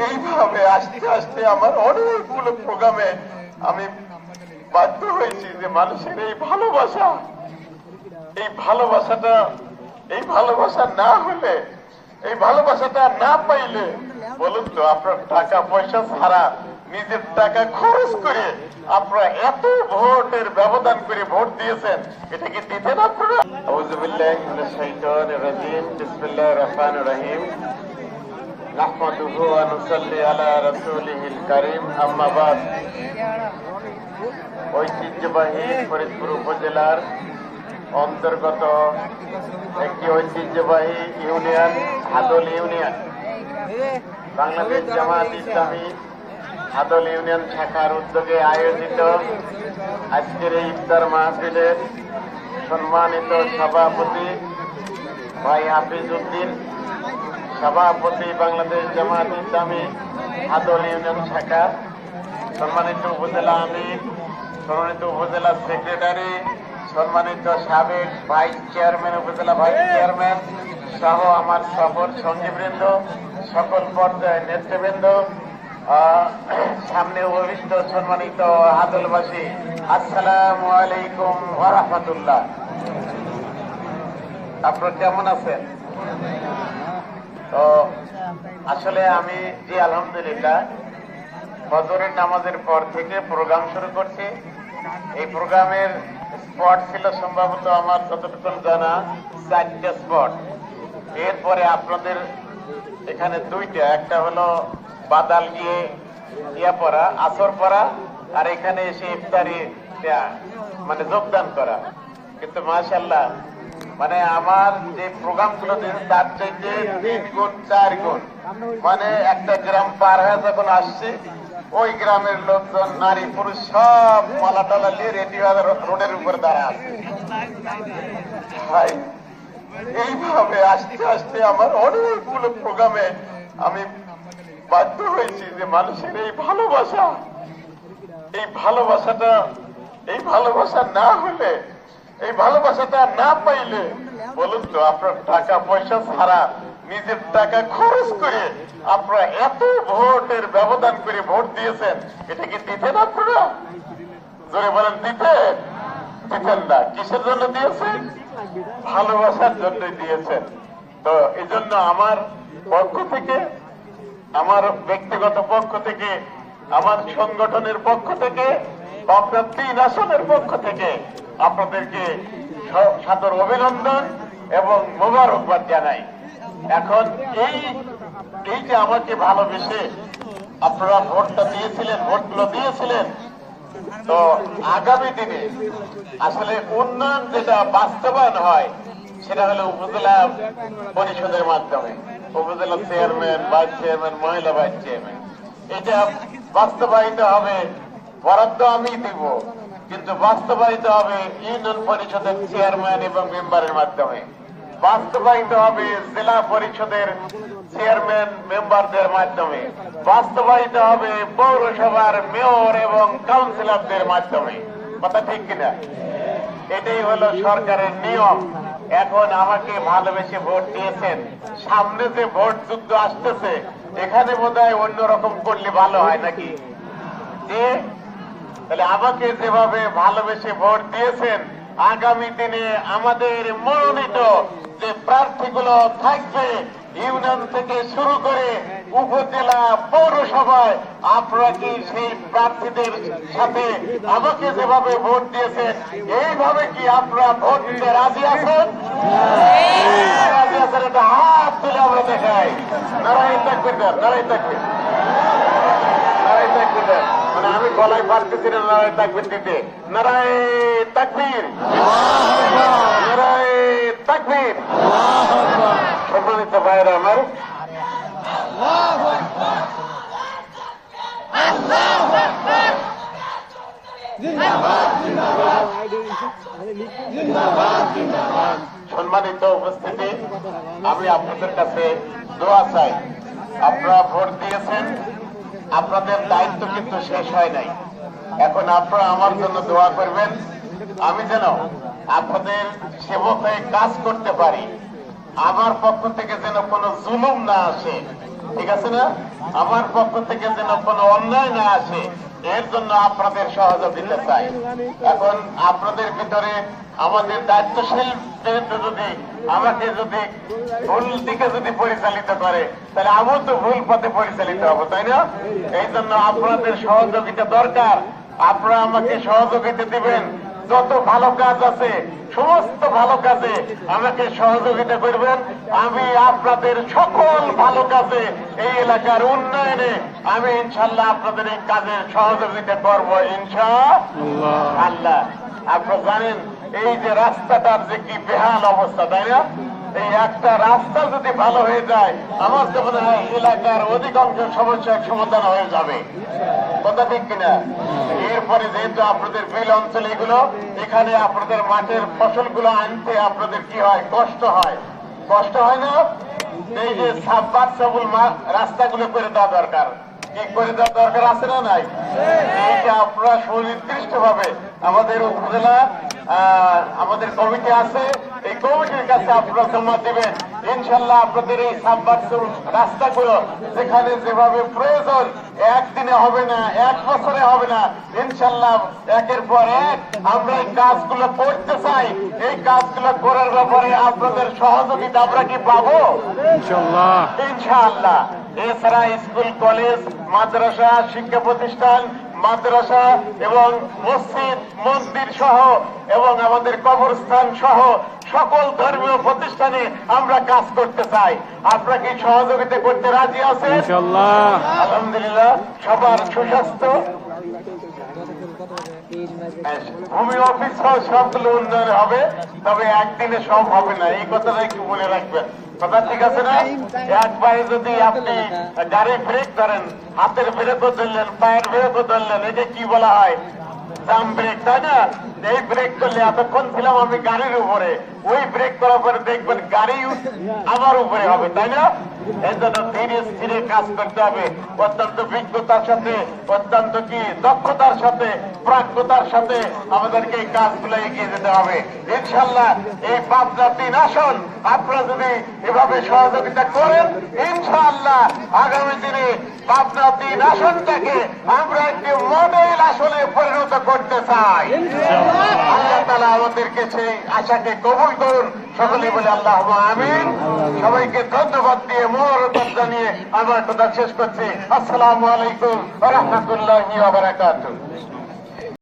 এইভাবে আস্তে আস্তে আমার অনেকগুলো প্রোগ্রামে আমি বাধ্য হয়েছি যে মানুষের এই ভালোবাসা না হলে, এই ভালোবাসাটা না পাইলে, বলুন তো আপনার টাকা পয়সা ছাড়া নিজের টাকা খরচ করে আপনারা এত ভোটের ব্যবধান করে ভোট দিয়েছেন, এটা কি দিতেন আপনারা? আউযু বিল্লাহি মিনাশ শাইতানির রাজিম। বিসমিল্লাহির রহমানির রহিম। নাহমাদুহু ওয়া নুসাল্লি আলা রাসূলিহিল কারীম। আম্মা বাদ। ঐতিহ্যবাহী ফরিদপুর উপজেলার অন্তর্গত একটি ঐতিহ্যবাহী ইউনিয়ন, হাদল ইউনিয়ন, বাংলাদেশ জামায়াত ইসলামী হাদল ইউনিয়ন শাখার উদ্যোগে আয়োজিত আজকের এই ইফতার মাহফিলের সম্মানিত সভাপতি ভাই হাফিজ উদ্দিন, সভাপতি বাংলাদেশ জামায়াত ইসলামী হাদল ইউনিয়ন শাখা, সম্মানিত উপজেলা আমির, সম্মানিত উপজেলা সেক্রেটারি, সম্মানিত সাবেক ভাইস চেয়ারম্যান, উপজেলা ভাইস চেয়ারম্যান সহ আমার সফর সঙ্গীবৃন্দ, সকল পর্যায়ের নেতৃবৃন্দ, সামনে উপবিষ্ট সম্মানিত হাদলবাসী, আসসালামু আলাইকুম ওয়া রাহমাতুল্লাহ। আপনারা কেমন আছেন? তো আসলে আমি জি আলহামদুলিল্লাহ ফজরের নামাজের পর থেকে প্রোগ্রাম শুরু করছি। এই প্রোগ্রামের স্পট ছিল সম্ভবত আমার যতটুকু জানা 4টা স্পট। এরপরে আপনাদের এখানে 2টা, একটা হলো বাদাল গিয়ে পড়া, আসর পড়া, আর এখানে এসে ইফতারি মানে যোগদান করা। কিন্তু মাশাআল্লাহ মানে আমার যে প্রোগ্রাম গুলো তার চাইতে 3 গুণ 4 গুণ, মানে একটা গ্রাম পার হয়ে যখন আসছে ওই গ্রামের লোকজন, নারী পুরুষ সব মালা টালা নিয়ে রেডি হয়ে রোডের উপরে দাঁড়া আছে। এইভাবে আস্তে আস্তে আমার অনেকগুলো প্রোগ্রামে আমি বাধ্য হয়েছি যে মানুষের এই ভালোবাসা না হলে, এই ভালোবাসাটা না পাইলে, বলুন তো আপনার টাকা পয়সা ছাড়া নিজের টাকা খরচ করে আপনারা এত ভোটের ব্যবধান করে ভোট দিয়েছেন, এটা কি দিতেন আপনারা? জোরে বলেন, দিতেন না? কিসের জন্য দিয়েছেন? ভালোবাসার জন্য দিয়েছেন। তো এই জন্য আমার পক্ষ থেকে, আমার ব্যক্তিগত পক্ষ থেকে, আমার সংগঠনের পক্ষ থেকে, আপনার 3 আসনের পক্ষ থেকে আপনাদেরকে সাদর অভিনন্দন এবং মোবারকবাদ জানাই। এখন এই যে আমাকে ভালোবেসে আপনারা ভোটটা দিয়েছিলেন, ভোটগুলো দিয়েছিলেন, তো আগামী দিনে আসলে উন্নয়ন যেটা বাস্তবায়ন হয় সেটা হলো উপজেলা পরিষদের মাধ্যমে, উপজেলা চেয়ারম্যান, ভাইস চেয়ারম্যান, মহিলা ভাইস চেয়ারম্যান, এটা বাস্তবায়িত হবে। বরাদ্দ আমি দিব, কিন্তু বাস্তবায়িত হবে ইউনিয়ন পরিষদের চেয়ারম্যান এবং মেম্বারের মাধ্যমে, বাস্তবায়িত হবে জেলা পরিষদের চেয়ারম্যান মেম্বারদের মাধ্যমে, বাস্তবায়িত হবে পৌরসভার মেয়র এবং কাউন্সিলরদের মাধ্যমে। কথা ঠিক কিনা? এটাই হলো সরকারের নিয়ম। এখন আমাকে ভালোবেসে ভোট দিয়েছেন, সামনে যে ভোট যুদ্ধ আসতেছে এখানে বোধহয় অন্যরকম করলে ভালো হয় নাকি? যে তাহলে আমাকে যেভাবে ভালোবেসে ভোট দিয়েছেন, আগামী দিনে আমাদের মনোনীত যে প্রার্থীগুলো থাকবে ইউনিয়ন থেকে শুরু করে উপজেলা, পৌরসভায়, আপনারা কি সেই প্রার্থীদের সাথে আমাকে যেভাবে ভোট দিয়েছেন এইভাবে কি আপনারা ভোট দিতে রাজি আছেন? রাজি আছেন? একটা হাত তুলে আমরা দেখাই। নারায়ণ তাকবীর, নারায়ণ তাকবীর, নারায়ণ তাকবীর। মানে আমি গলায় পারতেছি না নারায়ণ তাকবীর দিতে। নারায়ণ তাকবীর, নারায়ণ তাকবীর। সম্মানিত ভাইরা আমার, সম্মানিত উপস্থিতি, আমি আপনাদের কাছে দোয়া চাই। আপনারা ভোট দিয়েছেন, আপনাদের দায়িত্ব কিন্তু শেষ হয় নাই। এখন আপনারা আমার জন্য দোয়া করবেন, আমি যেন আপনাদের সেবক হয়ে কাজ করতে পারি। আমার পক্ষ থেকে যেন কোনো জুলুম না আসে, ঠিক আছে না? আমার পক্ষ থেকে যেন কোনো অন্যায় না আসে, এর জন্য আপনাদের সহযোগিতা চাই। এখন আপনাদের ভিতরে আমাদের দায়িত্বশীল যদি আমাকে যদি ভুল দিকে যদি পরিচালিত করে, তাহলে আমিও তো ভুল পথে পরিচালিত হবো, তাই না? এই জন্য আপনাদের সহযোগিতা দরকার। আপনারা আমাকে সহযোগিতা দিবেন। যত ভালো কাজ আছে সমস্ত ভালো কাজে আমাকে সহযোগিতা করবেন। আমি আপনাদের সকল ভালো কাজে, এই এলাকার উন্নয়নে আমি ইনশাল্লাহ আপনাদের এই কাজে সহযোগিতা করবো ইনশাআল্লাহ। আপনারা জানেন এই যে রাস্তাটার যে কি বেহাল অবস্থা, তাই না? এই একটা রাস্তা যদি ভালো হয়ে যায়, আমার তো মনে হয় এলাকার অধিকাংশ সমস্যার সমাধান হয়ে যাবে। কথা ঠিক কিনা? এরপরে যেহেতু আপনাদের বিল অঞ্চল এগুলো, এখানে আপনাদের মাঠের ফসলগুলো আনতে আপনাদের কি হয়, কষ্ট হয়। কষ্ট হয় না? এই যে সাববাদ সবুল রাস্তাগুলো করে দেওয়া দরকার। কি করে দেওয়া দরকার আছে না নাই? এইটা আপনারা সুনির্দিষ্ট ভাবে আমাদের উপজেলা আমাদের কমিটি আছে, এই কমিটির কাছে আপনারা জমা দেবেন। ইনশাল্লাহ আপনাদের এই সাববাদ রাস্তাগুলো যেখানে যেভাবে প্রয়োজন, একদিনে হবে না, এক বছরে হবে না, ইনশাল্লাহ একের পর এক আমরা এই কাজগুলো করতে চাই। এই কাজগুলো করার ব্যাপারে আপনাদের সহযোগিতা আমরা কি পাবো? ইনশাল্লাহ ইনশাআল্লাহ। এছাড়া স্কুল, কলেজ, মাদ্রাসা, শিক্ষা প্রতিষ্ঠান, মাদ্রাসা এবং মসজিদ, মন্দির সহ এবং আমাদের কবরস্থান সহ সকল ধর্মীয় প্রতিষ্ঠানে আমরা কাজ করতে চাই। আপনারা কি সহযোগিতা করতে রাজি আছেন? ইনশাআল্লাহ। আলহামদুলিল্লাহ। সবার সুস্বাস্থ্য, ভূমি অফিস সহ সবগুলো উন্নয়ন হবে, তবে একদিনে সব হবে না, এই কথাটা একটু মনে রাখবেন। কথা ঠিক আছে না? একবারে যদি আপনি গাড়ি ব্রেক ধরেন, হাতের ব্রেকও ধরলেন, পায়ের ব্রেকও ধরলেন, এটা কি বলা হয়? জাম ব্রেক, তাই না? এই ব্রেক করলে এতক্ষণ ছিলাম আমি গাড়ির উপরে, ওই ব্রেক করার পরে দেখবেন গাড়ি আমার উপরে হবে, তাই না? এই জন্য ধীরে স্থিরে কাজ করতে হবে, অত্যন্ত বিজ্ঞতার সাথে, অত্যন্ত কি দক্ষতার সাথে, প্রাজ্ঞতার সাথে আমাদেরকে এই কাজগুলো এগিয়ে যেতে হবে ইনশাল্লাহ। এই পাবনা 3 আসন আপনারা যদি এভাবে সহযোগিতা করেন, ইনশাআল্লাহ আগামী দিনে পাবনা 3 আসনটাকে আমরা একটি মডেল আসনে পরিণত করতে চাই। আল্লাহ তাআলা আমাদেরকে সেই আশাকে কবুল করুন, সকলে বলে আল্লাহুম্মা আমিন। সবাইকে ধন্যবাদ দিয়ে মোবারকবাদ জানিয়ে আমার কথা শেষ করছি। আসসালামু আলাইকুম ওয়া রাহমাতুল্লাহি ওয়া বারাকাতুহু।